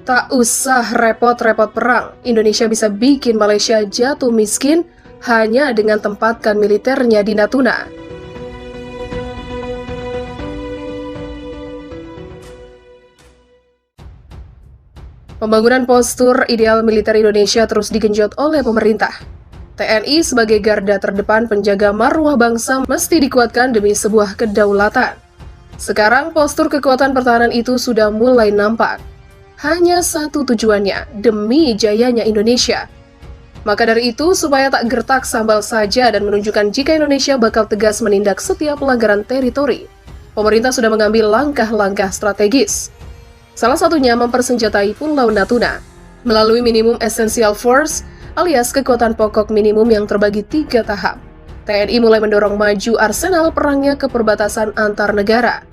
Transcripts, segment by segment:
Tak usah repot-repot perang, Indonesia bisa bikin Malaysia jatuh miskin hanya dengan tempatkan militernya di Natuna. Pembangunan postur ideal militer Indonesia terus digenjot oleh pemerintah. TNI sebagai garda terdepan penjaga marwah bangsa mesti dikuatkan demi sebuah kedaulatan. Sekarang postur kekuatan pertahanan itu sudah mulai nampak. Hanya satu tujuannya, demi jayanya Indonesia. Maka dari itu, supaya tak gertak sambal saja dan menunjukkan jika Indonesia bakal tegas menindak setiap pelanggaran teritori, pemerintah sudah mengambil langkah-langkah strategis. Salah satunya mempersenjatai Pulau Natuna melalui minimum essential force alias kekuatan pokok minimum yang terbagi 3 tahap. TNI mulai mendorong maju arsenal perangnya ke perbatasan antar negara.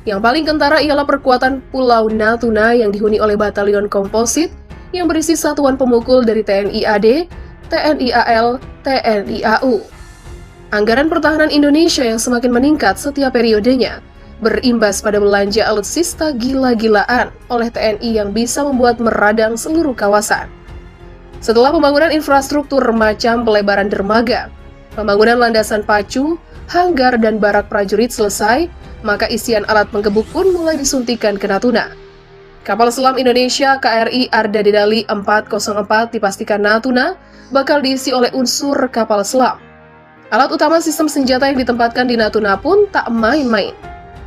Yang paling kentara ialah perkuatan Pulau Natuna yang dihuni oleh Batalion Komposit yang berisi satuan pemukul dari TNI AD, TNI AL, TNI AU. Anggaran pertahanan Indonesia yang semakin meningkat setiap periodenya berimbas pada belanja alutsista gila-gilaan oleh TNI yang bisa membuat meradang seluruh kawasan. Setelah pembangunan infrastruktur macam pelebaran dermaga, pembangunan landasan pacu, hanggar dan barak prajurit selesai, maka isian alat penggebuk pun mulai disuntikan ke Natuna. Kapal selam Indonesia KRI Arda Dedali 404 dipastikan Natuna bakal diisi oleh unsur kapal selam. Alat utama sistem senjata yang ditempatkan di Natuna pun tak main-main.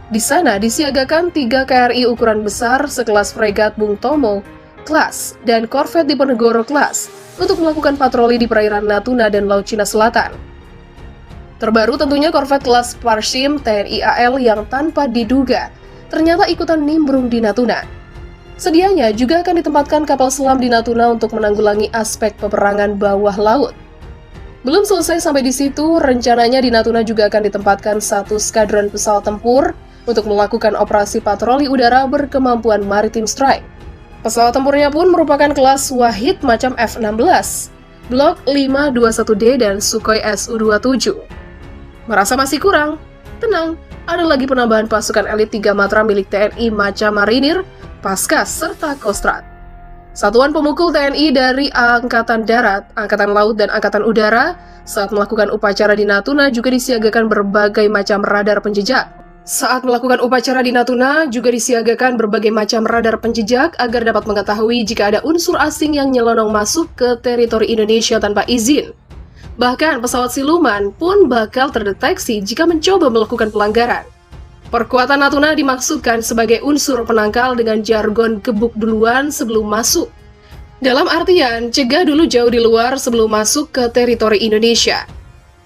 Di sana disiagakan 3 KRI ukuran besar sekelas fregat Bung Tomo kelas dan korvet Diponegoro kelas untuk melakukan patroli di perairan Natuna dan Laut Cina Selatan. Terbaru tentunya korvet kelas Parshim TNI AL yang tanpa diduga ternyata ikutan nimbrung di Natuna. Sedianya juga akan ditempatkan kapal selam di Natuna untuk menanggulangi aspek peperangan bawah laut. Belum selesai sampai di situ, rencananya di Natuna juga akan ditempatkan 1 skadron pesawat tempur untuk melakukan operasi patroli udara berkemampuan maritime strike. Pesawat tempurnya pun merupakan kelas Wahid macam F-16, Block 521D dan Sukhoi Su-27. Merasa masih kurang? Tenang, ada lagi penambahan pasukan elit 3 matra milik TNI macam Marinir, Paskas, serta Kostrad. Satuan pemukul TNI dari Angkatan Darat, Angkatan Laut, dan Angkatan Udara saat melakukan upacara di Natuna juga disiagakan berbagai macam radar penjejak. Saat melakukan upacara di Natuna juga disiagakan berbagai macam radar penjejak agar dapat mengetahui jika ada unsur asing yang nyelonong masuk ke teritori Indonesia tanpa izin. Bahkan pesawat siluman pun bakal terdeteksi jika mencoba melakukan pelanggaran. Perkuatan Natuna dimaksudkan sebagai unsur penangkal dengan jargon gebuk duluan sebelum masuk. Dalam artian, cegah dulu jauh di luar sebelum masuk ke teritori Indonesia.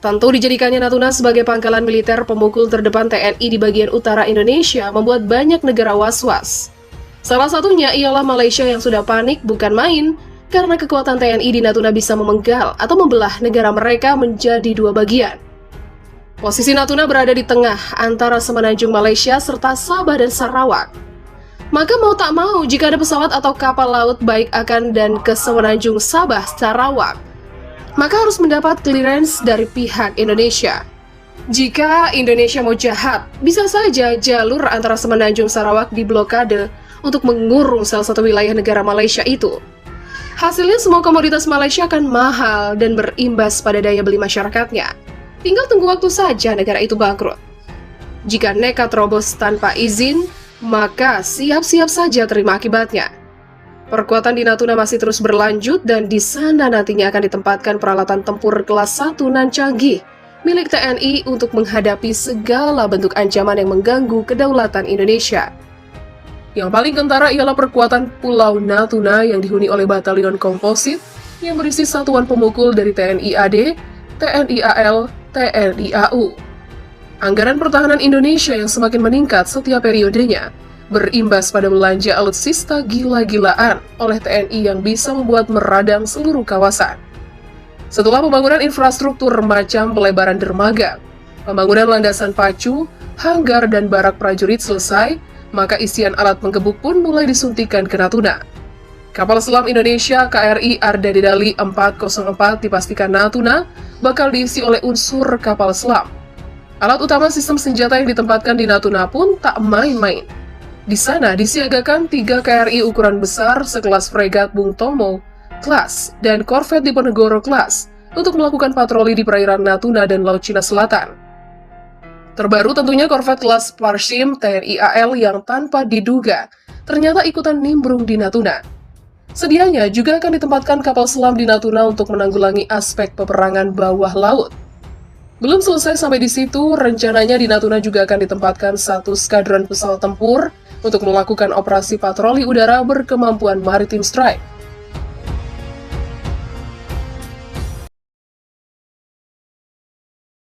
Tentu dijadikannya Natuna sebagai pangkalan militer pemukul terdepan TNI di bagian utara Indonesia membuat banyak negara was-was. Salah satunya ialah Malaysia yang sudah panik bukan main karena kekuatan TNI di Natuna bisa memenggal atau membelah negara mereka menjadi 2 bagian. Posisi Natuna berada di tengah antara semenanjung Malaysia serta Sabah dan Sarawak. Maka mau tak mau jika ada pesawat atau kapal laut baik akan dan ke semenanjung Sabah, Sarawak, maka harus mendapat clearance dari pihak Indonesia. Jika Indonesia mau jahat, bisa saja jalur antara semenanjung Sarawak diblokade untuk mengurung salah satu wilayah negara Malaysia itu. Hasilnya semua komoditas Malaysia akan mahal dan berimbas pada daya beli masyarakatnya. Tinggal tunggu waktu saja negara itu bangkrut. Jika nekat terobos tanpa izin, maka siap-siap saja terima akibatnya. Perkuatan di Natuna masih terus berlanjut dan di sana nantinya akan ditempatkan peralatan tempur kelas 1 nan canggih milik TNI untuk menghadapi segala bentuk ancaman yang mengganggu kedaulatan Indonesia. Yang paling kentara ialah perkuatan Pulau Natuna yang dihuni oleh Batalion Komposit yang berisi satuan pemukul dari TNI AD, TNI AL, TNI AU. Anggaran pertahanan Indonesia yang semakin meningkat setiap periodenya berimbas pada belanja alutsista gila-gilaan oleh TNI yang bisa membuat meradang seluruh kawasan. Setelah pembangunan infrastruktur macam pelebaran dermaga, pembangunan landasan pacu, hanggar dan barak prajurit selesai, maka isian alat penggebuk pun mulai disuntikan ke Natuna. Kapal selam Indonesia KRI Arda Dedali 404 dipastikan Natuna bakal diisi oleh unsur kapal selam. Alat utama sistem senjata yang ditempatkan di Natuna pun tak main-main. Di sana disiagakan 3 KRI ukuran besar sekelas fregat Bung Tomo kelas dan korvet Diponegoro kelas untuk melakukan patroli di perairan Natuna dan Laut Cina Selatan. Terbaru tentunya korvet kelas Parshim TNI AL yang tanpa diduga ternyata ikutan nimbrung di Natuna. Sedianya juga akan ditempatkan kapal selam di Natuna untuk menanggulangi aspek peperangan bawah laut. Belum selesai sampai di situ, rencananya di Natuna juga akan ditempatkan 1 skadron pesawat tempur untuk melakukan operasi patroli udara berkemampuan maritime strike.